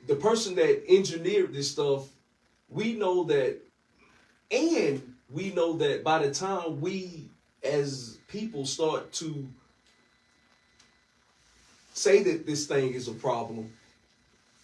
the person that engineered this stuff, we know that by the time we as people start to say that this thing is a problem,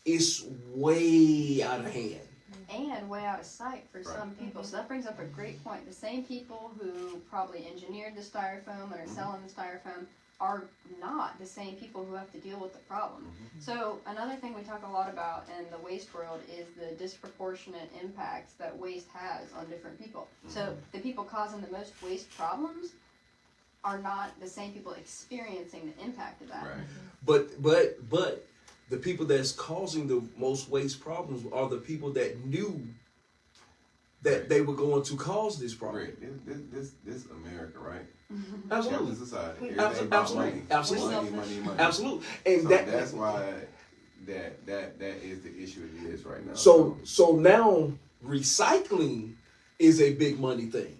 it's way out of hand. And way out of sight for some people. So that brings up a great point. The same people who probably engineered the styrofoam and are selling the styrofoam are not the same people who have to deal with the problem. So another thing we talk a lot about in the waste world is the disproportionate impacts that waste has on different people. So the people causing the most waste problems are not the same people experiencing the impact of that. Right. But the people that's causing the most waste problems are the people that knew that they were going to cause this problem. Right. This America, right? Absolutely. Capitalist society. Everything Absolutely. about money. Absolutely. Money. Absolutely. And So that's why that is the issue it is right now. So now recycling is a big money thing.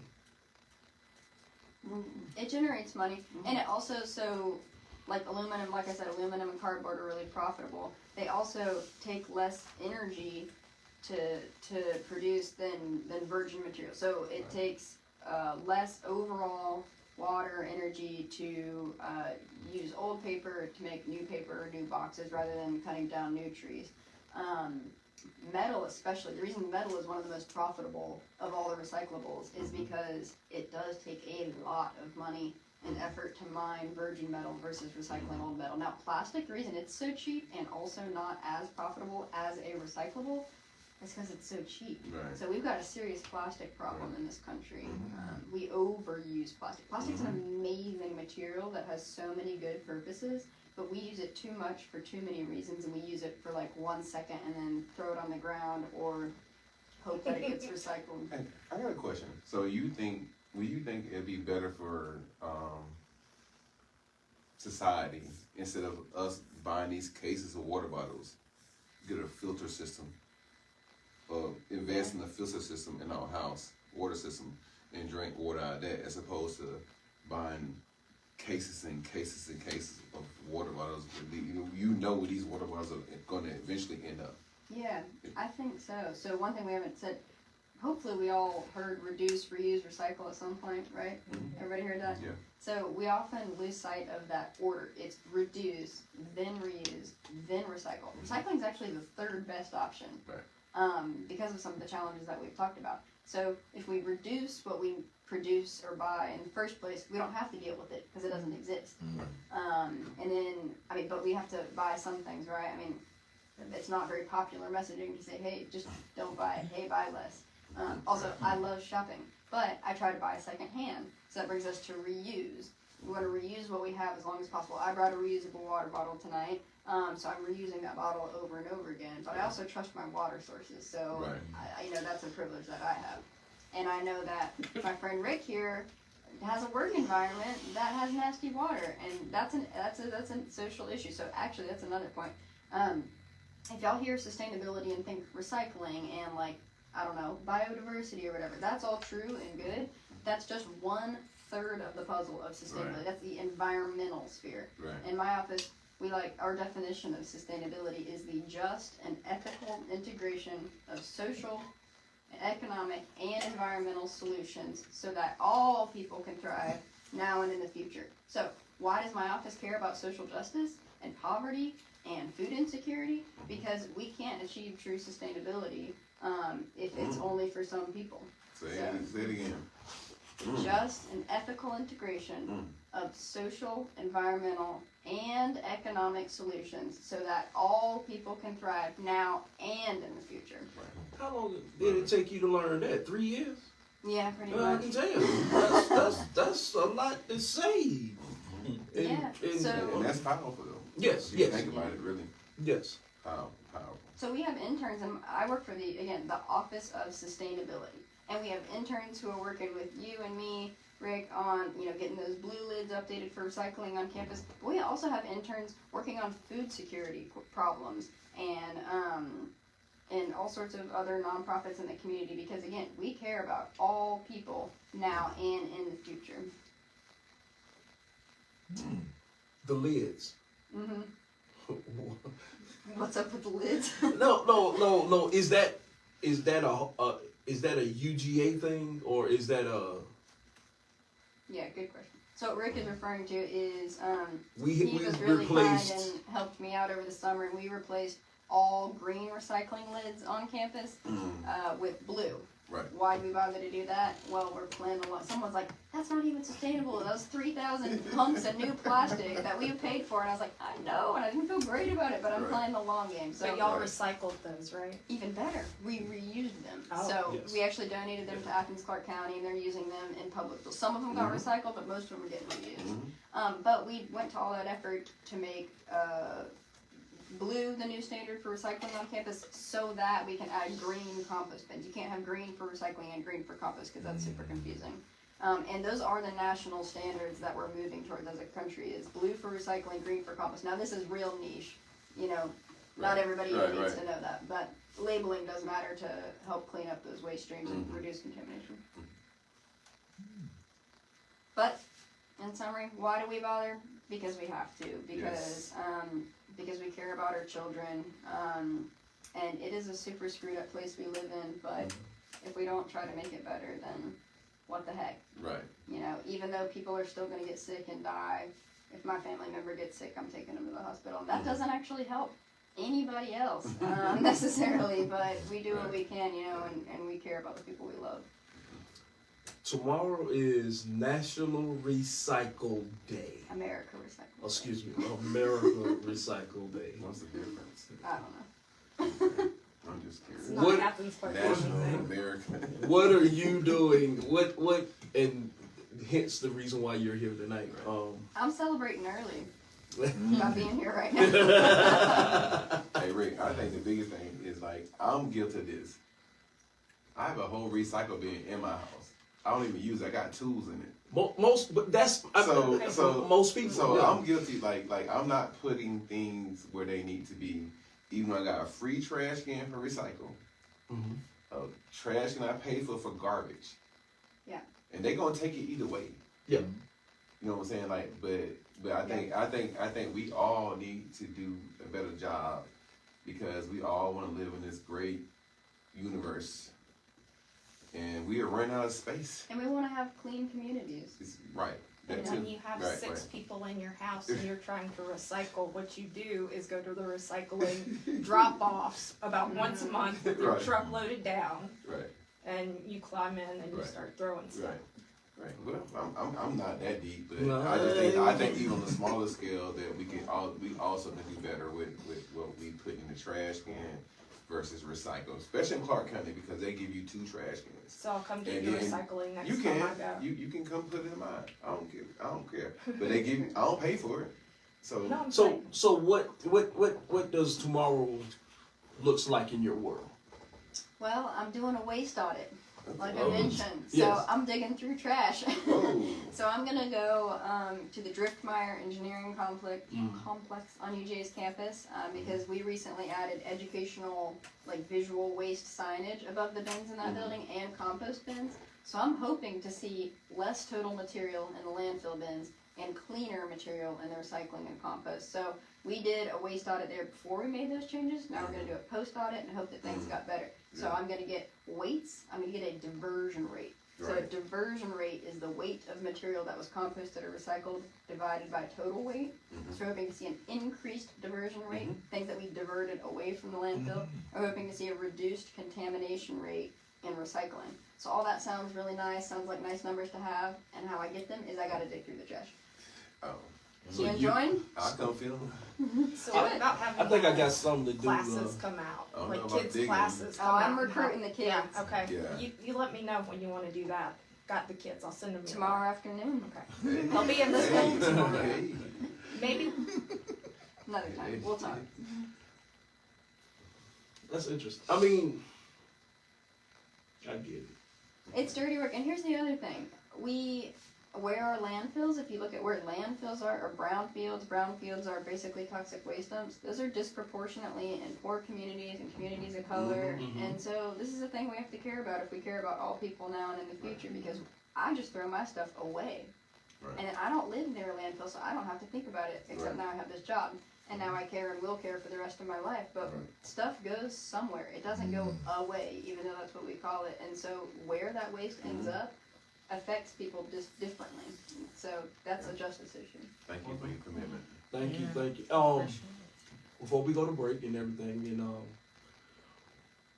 It generates money, and it also, so like aluminum, like I said, aluminum and cardboard are really profitable. They also take less energy to produce than virgin material. So it takes less overall water, energy to use old paper to make new paper or new boxes rather than cutting down new trees. Metal especially, the reason metal is one of the most profitable of all the recyclables is because it does take a lot of money and effort to mine virgin metal versus recycling old metal. Now plastic, the reason it's so cheap and also not as profitable as a recyclable is because it's so cheap. Right. So we've got a serious plastic problem in this country. We overuse plastic. Plastic's an amazing material that has so many good purposes, but we use it too much for too many reasons, and we use it for like 1 second and then throw it on the ground or hope that it gets recycled. Hey, I got a question. So will you think it'd be better for society, instead of us buying these cases of water bottles, get a filter system, invest in a filter system in our house, water system, and drink water out of that, as opposed to buying cases and cases and cases of water bottles. You know where these water bottles are going to eventually end up. Yeah, I think so. So one thing we haven't said, hopefully we all heard reduce, reuse, recycle at some point, right? Everybody heard that? Yeah. So we often lose sight of that order. It's reduce, then reuse, then recycle. Recycling is actually the third best option. Right. Because of some of the challenges that we've talked about. So if we reduce what we produce or buy in the first place, we don't have to deal with it because it doesn't exist. And then, but we have to buy some things, right? I mean, it's not very popular messaging to say, hey, just don't buy it. Hey, buy less. Also, I love shopping, but I try to buy secondhand. So that brings us to reuse. We want to reuse what we have as long as possible. I brought a reusable water bottle tonight. So I'm reusing that bottle over and over again, but I also trust my water sources, so Right. that's a privilege that I have. And I know that my friend Rick here has a work environment that has nasty water, and that's a social issue. So actually, that's another point. If y'all hear sustainability and think recycling and biodiversity or whatever, that's all true and good. That's just 1/3 of the puzzle of sustainability. Right. That's the environmental sphere. Right. In my office, our definition of sustainability is the just and ethical integration of social, economic, and environmental solutions so that all people can thrive now and in the future. So why does my office care about social justice and poverty and food insecurity? Because we can't achieve true sustainability if it's only for some people. Say it again. Just and ethical integration of social, environmental, and economic solutions so that all people can thrive now and in the future. How long did it take you to learn that? 3 years? Yeah, pretty I much. can tell. That's a lot to say. Yeah, And that's powerful though. Yes, If you yes. think about it, really. Yes. Powerful. So we have interns, and I work for the Office of Sustainability. And we have interns who are working with you and me, Rick, on, getting those blue lids updated for recycling on campus. But we also have interns working on food security problems and all sorts of other nonprofits in the community, because again, we care about all people now and in the future. The lids. Mm-hmm. What's up with the lids? No. Is that a UGA thing, or is that a? Yeah, good question. So what Rick is referring to is We he was really kind replaced. and helped me out over the summer, and we replaced all green recycling lids on campus with blue. Right. Why did we bother to do that? Well, we're planning a lot. Someone's like, that's not even sustainable. That was 3,000 hunks of new plastic that we paid for. And I was like, I know, and I didn't feel great about it, but I'm Right. playing the long game. So But y'all recycled those, right? even better, we reused them. Oh, So yes. we actually donated them to Athens Clarke County, and they're using them in public. So some of them got recycled, but most of them are getting reused. But we went to all that effort to make blue the new standard for recycling on campus, so that we can add green compost bins. You can't have green for recycling and green for compost, because that's super confusing. And those are the national standards that we're moving towards as a country, is blue for recycling, green for compost. Now this is real niche, not Right. everybody Right, needs right. to know that, but labeling does matter to help clean up those waste streams and reduce contamination. But in summary, why do we bother? Because we have to. Because we care about our children. And it is a super screwed up place we live in. But if we don't try to make it better, then what the heck? Right. Even though people are still going to get sick and die, if my family member gets sick, I'm taking them to the hospital. And that doesn't actually help anybody else necessarily, but we do what we can, and we care about the people we love. Tomorrow is National Recycle Day. America Recycle. Oh, excuse me, America Recycle Day. What's the difference? I don't know. I'm just curious. It's not What- Athens Clarke National County. American. What are you doing? What? And hence the reason why you're here tonight. I'm celebrating early by being here right now. Hey Rick, I think the biggest thing is I'm guilty of this. I have a whole recycle bin in my house. I don't even use it. I got tools in it. Most, but that's So most people. So yeah. I'm guilty. Like I'm not putting things where they need to be. Even though I got a free trash can for recycle, a trash can I pay for garbage. Yeah. And they gonna take it either way. Yeah. You know what I'm saying? But I think we all need to do a better job, because we all want to live in this great universe, and we are running out of space. And we want to have clean communities. It's, right. That And too. when you have Right, 6 right. people in your house and you're trying to recycle, what you do is go to the recycling drop-offs about once a month with your Right. truck loaded down, Right. and you climb in and you Right. start throwing stuff. Right. Right. Well, I'm not that deep, but No. I think even on the smaller scale that we also can do better with what we put in the trash can versus recycle, especially in Clarke County, because they give you 2 trash cans. So I'll come get And your then recycling next You time can I go. you can come put it in mine. I don't care. But they give I don't pay for it. So No, I'm So saying, so what does tomorrow looks like in your world? Well, I'm doing a waste audit, like I Oh. mentioned. So Yes. I'm digging through trash. Oh. So I'm gonna go to the Driftmeyer Engineering Complex on UGA's campus because we recently added educational, visual waste signage above the bins in that building and compost bins. So I'm hoping to see less total material in the landfill bins and cleaner material in the recycling and compost. So we did a waste audit there before we made those changes. Now we're gonna do a post audit and hope that things got better. So I'm gonna get weights. I'm gonna get a diversion rate. So a Right. diversion rate is the weight of material that was composted or recycled divided by total weight. So we're hoping to see an increased diversion rate, things that we diverted away from the landfill. We're hoping to see a reduced contamination rate in recycling. So all that sounds really nice, sounds like nice numbers to have, and how I get them is I gotta dig through the trash. Oh. So You you- enjoying? I'll come feel them. so what about having I think I got something to do. classes come out, I don't like know about kids digging. classes Oh, come out. I'm and recruiting the help. kids. Yeah, okay. Yeah. You let me know when you want to do that. Got the kids, I'll send them your Tomorrow way. afternoon. Okay. Hey. They'll be in this room tomorrow. Hey. Maybe Another time, we'll talk. That's interesting. I mean, I get it. It's dirty work. And here's the other thing. Where are landfills? If you look at where landfills are, or brownfields are basically toxic waste dumps. Those are disproportionately in poor communities and communities of color. And so this is a thing we have to care about if we care about all people now and in the future, because I just throw my stuff away. Right. And I don't live near a landfill, so I don't have to think about it, except now I have this job. And now I care and will care for the rest of my life. But stuff goes somewhere. It doesn't go away, even though that's what we call it. And so where that waste ends up affects people just differently. So that's a justice issue. Thank you for your commitment. Thank you. Before we go to break and everything, and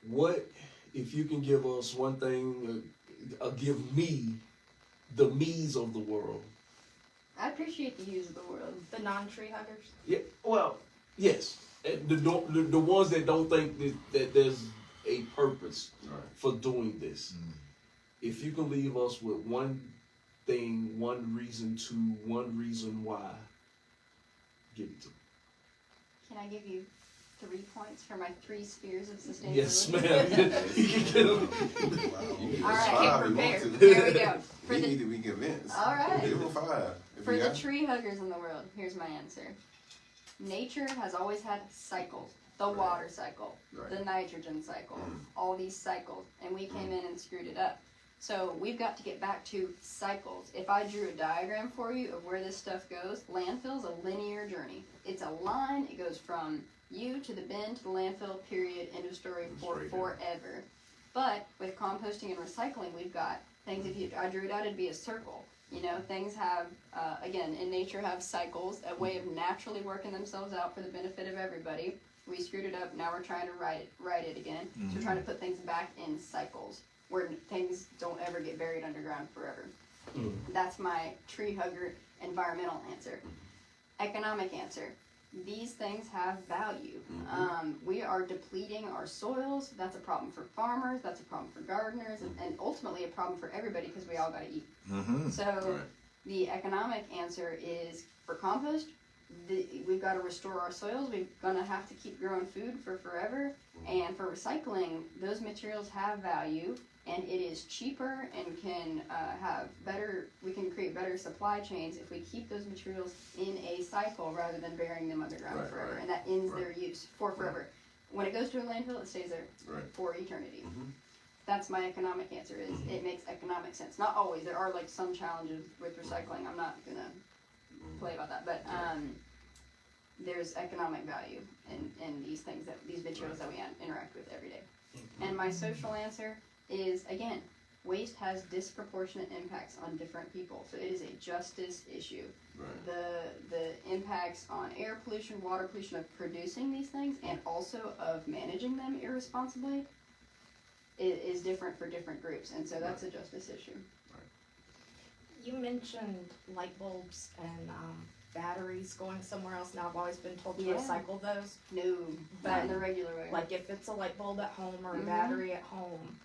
what if you can give us one thing? Give me the me's of the world. I appreciate the use of the world. The non-tree huggers. Yeah. Well, yes. The ones that don't think that there's a purpose for doing this. If you can leave us with one thing, one reason why, give it to me. Can I give you 3 points for my 3 spheres of sustainability? Yes, ma'am. You can get them. All right, prepared. Here we go. We need to be convinced. All right. Give them 5. For the tree huggers in the world, here's my answer. Nature has always had cycles. The water cycle, the nitrogen cycle, all these cycles, and we came in and screwed it up. So we've got to get back to cycles. If I drew a diagram for you of where this stuff goes, landfill's a linear journey. It's a line. It goes from you to the bin to the landfill, period, end of story, for forever. But with composting and recycling, we've got things. If I drew it out, it'd be a circle. You know, things have, again, in nature have cycles, a way of naturally working themselves out for the benefit of everybody. We screwed it up. Now we're trying to right it again. So we're trying to put things back in cycles where things don't ever get buried underground forever. That's my tree hugger environmental answer. Economic answer. These things have value. We are depleting our soils. That's a problem for farmers. That's a problem for gardeners, and ultimately a problem for everybody because we all got to eat. So the economic answer is for compost. We've got to restore our soils. We're gonna have to keep growing food for forever. And for recycling, those materials have value, and it is cheaper and can have better. We can create better supply chains if we keep those materials in a cycle rather than burying them underground forever, and that ends their use for forever. When it goes to a landfill, it stays there for eternity. That's my economic answer. Is it makes economic sense? Not always. There are like some challenges with recycling. I'm not gonna play about that, but there's economic value in these things, that these materials that we interact with every day. And my social answer is, again, waste has disproportionate impacts on different people, so it is a justice issue. The impacts on air pollution, water pollution of producing these things, and also of managing them irresponsibly is different for different groups, and so that's a justice issue. You mentioned light bulbs and batteries going somewhere else. Now I've always been told to recycle those. No, not in the regular way. Like if it's a light bulb at home or a battery at home.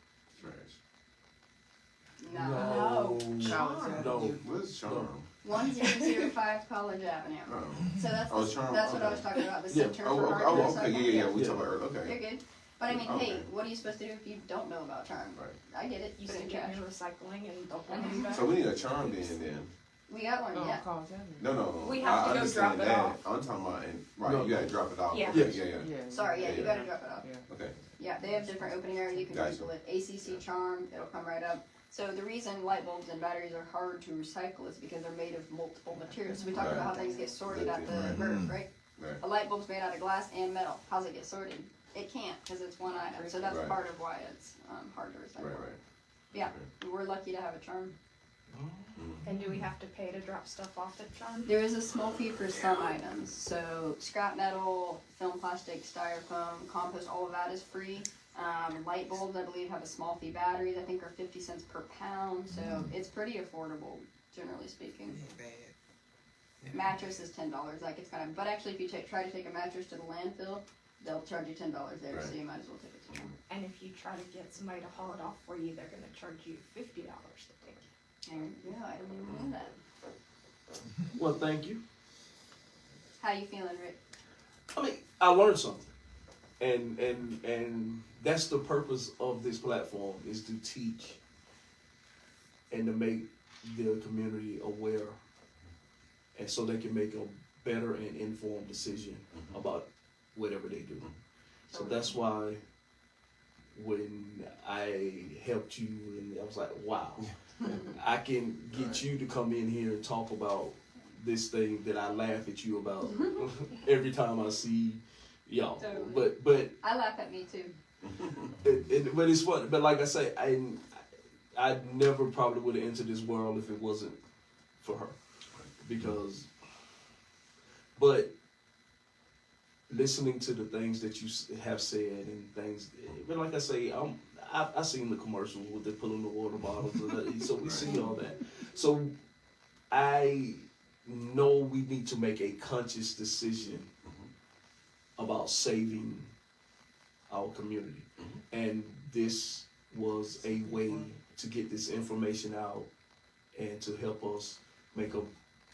No. No. What's charm? 1005 College Avenue. So that's what I was talking about. The Center for Hard Okay. We talking about okay. You're good. But I mean, hey, what are you supposed to do if you don't know about charm? I get it. You Put it in stick it trash. in recycling and don't want to do that. So we need a charm then. We got one, yeah. No. We have to go drop it off. I'm talking about, you gotta drop it off. Yeah. Sorry, you gotta drop it off. Okay. Yeah, they have different opening areas. You can Google it. ACC charm, it'll come right up. So the reason light bulbs and batteries are hard to recycle is because they're made of multiple materials. So we talked about how things get sorted at the birth, right? A light bulb's made out of glass and metal. How's it get sorted? It can't, because it's one item. So that's part of why it's hard to recycle. Yeah, we're lucky to have a charm. And do we have to pay to drop stuff off at charm? There is a small fee for some items. So scrap metal, film plastic, styrofoam, compost, all of that is free. Light bulbs, I believe, have a small fee. Batteries, I think, are 50 cents per pound. So it's pretty affordable, generally speaking. Mattress is $10. Like it's kind of, but actually, if you try to take a mattress to the landfill, they'll charge you $10 there. So you might as well take it somewhere. And if you try to get somebody to haul it off for you, they're going to charge you $50 to take it. And yeah, I didn't even know that. Well, thank you. How you feeling, Rick? I mean, I learned something, and that's the purpose of this platform, is to teach and to make the community aware, and so they can make a better and informed decision about whatever they do. So that's why when I helped you, and I was like, wow, I can get you to come in here and talk about this thing that I laugh at you about every time I see y'all. Totally. But I laugh at me too. but it's fun. But like I say, I never probably would have entered this world if it wasn't for her, because. But listening to the things that you have said and things, but like I say, I seen the commercials with they pulling the water bottles, so we see all that. So I know we need to make a conscious decision about saving our community, and this was a way to get this information out and to help us make a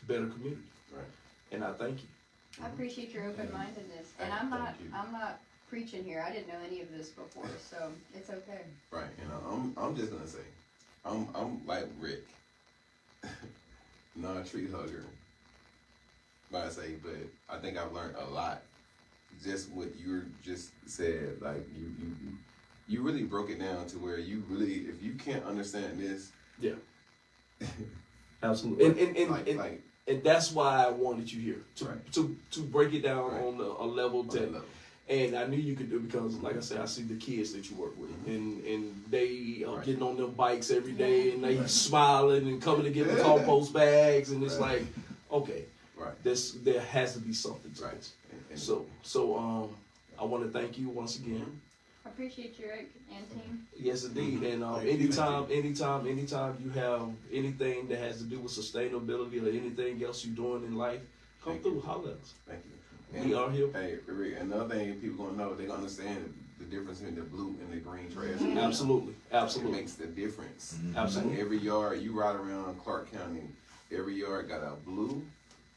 better community. Right. And I thank you. I appreciate your open-mindedness, and I'm not preaching here. I didn't know any of this before, so it's okay. Right, and I'm just gonna say, I'm like Rick, not a tree hugger, but I think I've learned a lot. Just what you just said, like you really broke it down to where you really, if you can't understand this, yeah, absolutely, and that's why I wanted you here to break it down on a level that. And I knew you could do it because, like I said, I see the kids that you work with, and they are getting on them bikes every day, and they smiling and coming to get the compost bags, and it's like, okay, there has to be something to this. So I want to thank you once again. I appreciate you, Rick, and team. Yes, indeed. And anytime you have anything that has to do with sustainability or anything else you're doing in life, come through, holler at us. Thank you. We are here. Hey, Rick, another thing people gonna know, they gonna understand the difference between the blue and the green trash. Absolutely. It makes the difference. Absolutely. Like every yard, you ride around Clark County, every yard got a blue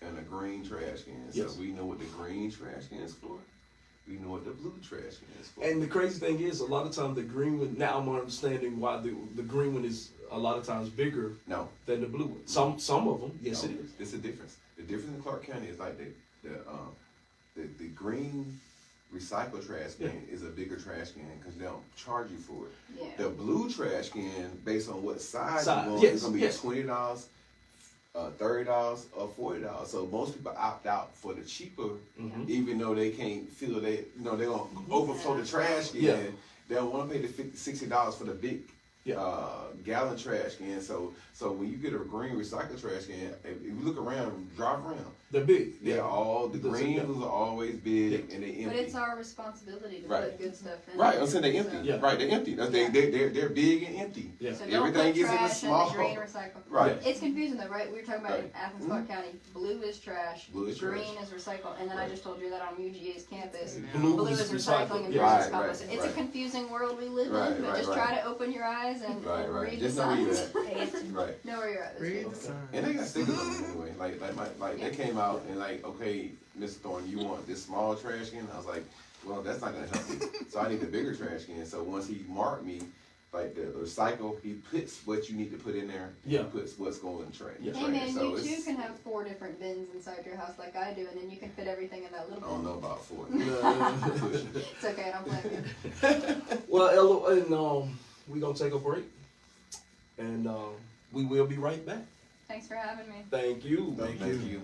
and a green trash can. Yes. So we know what the green trash can is for. We know what the blue trash can is for. And the crazy thing is, a lot of times the green one, now I'm understanding why the green one is a lot of times bigger than the blue one. Some of them, yes, it is. It's a difference. The difference in Clark County is like the green recycle trash can is a bigger trash can because they don't charge you for it. Yeah. The blue trash can, based on what size you want, yes, is gonna be $20, $30, or $40. So most people opt out for the cheaper, even though they can't feel they're gonna overflow the trash can. Yeah. They don't want to pay the $60 for the big gallon trash can. So when you get a green recycle trash can, if you look around, drive around. They're big. They're all the green ones are always big and they empty. But it's our responsibility to put good stuff in. Right, I'm saying they empty. So. Right, they're empty. They're big and empty. Yeah. So don't Everything put is in the trash small. the green recycle. Right. It's confusing though, right? We were talking about in Right. Athens, Clark County, blue is trash, Blue is green trash. is recycle, and then I just told you that on UGA's campus, Blue is is recycling and green yeah. is compost. It's a confusing world we live Right, in, but right, just try to open your eyes and read Just the know where you're signs. at. Right. Know where you're at. Read This the sign. And they got stickers on them anyway. They came out and like, okay, Mr. Thorne, you want this small trash can? I was like, well, that's not gonna help me. So I need a bigger trash can. So once he marked me, like the recycle, he puts what you need to put in there. And Yeah. He puts what's going in the trash. Yeah. Hey man, So you too it's, can have 4 different bins inside your house like I do, and then you can fit everything in that I little don't bin. know about 4. It's okay, I don't blame you. Well, Ella, and we're gonna take a break, and we will be right back. Thanks for having me. Thank you. Thank you.